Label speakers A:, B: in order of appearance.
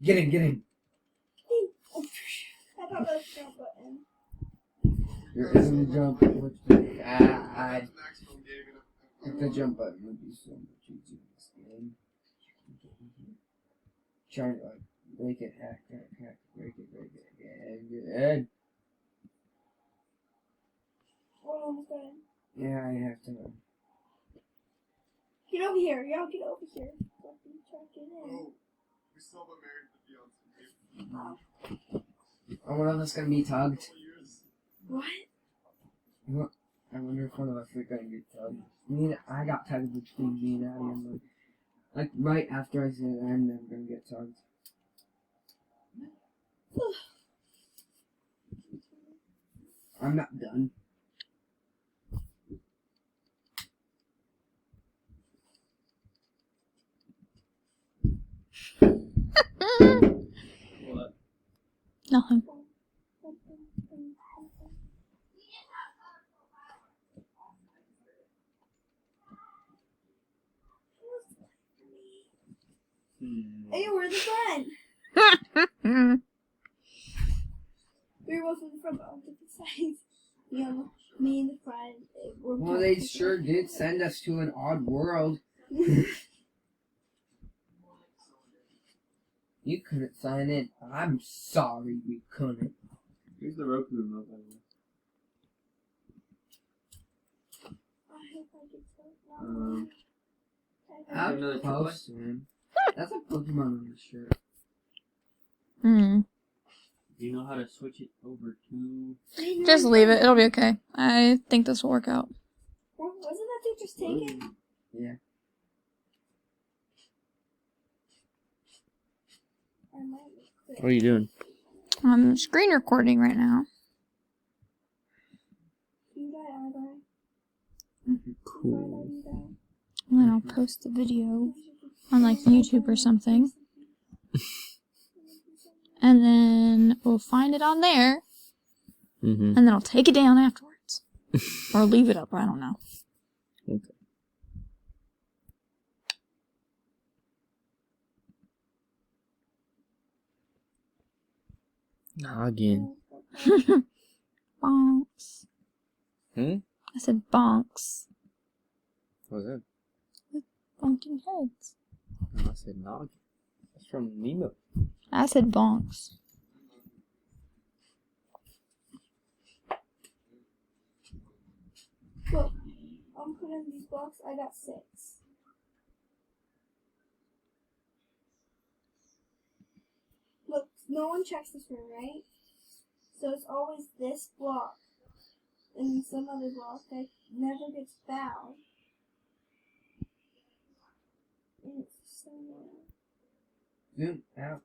A: Get in, get in.
B: Oh, I thought that was the jump button.
A: There isn't a jump. If the jump button would be so much easier in this game. Try to like break it, hack, break it again.
B: Oh, almost got in.
A: Yeah, I have to.
B: Get over here. Y'all get over here. Fucking try to get in.
C: Oh, we still have a married to fiance.
A: Oh, one of us gonna be tugged.
B: What?
A: I wonder if one of us is gonna get tugged. I got tugged between me and Abby. Like right after I said I'm never gonna get tugged. I'm not done.
C: What?
D: Nothing.
B: Hey, we're the friend. We were both in the front, but on different sides. You know, me and the friend.
A: Well, they sure did send us to an odd world. You couldn't sign in. I'm sorry we couldn't.
C: Here's the Roku remote, by the way.
B: I hope I get so.
A: How
C: Another
A: close, man? That's a Pokemon on the shirt.
D: Hmm.
C: Do you know how to switch it over to?
D: Just leave it. It'll be okay. I think this will work out.
B: Wasn't that dude just taken?
A: Yeah.
B: I might quit.
C: What are you doing?
D: I'm screen recording right now.
B: You die, I die.
C: Cool.
B: You die.
D: And then I'll post the video on like YouTube or something. And then we'll find it on there.
C: Mm-hmm.
D: And then I'll take it down afterwards. Or leave it up, I don't know.
C: Okay. Noggin.
D: Bonks.
C: Hmm?
D: I said bonks.
C: What was that?
D: Bonking heads.
C: No, I said noggin. That's from Nemo.
D: I said bonks.
B: Look, I'm putting these blocks. I got 6. Look, no one checks this room, right? So it's always this block. And then some other block that never gets found. And it's so annoying.
A: Zoom out.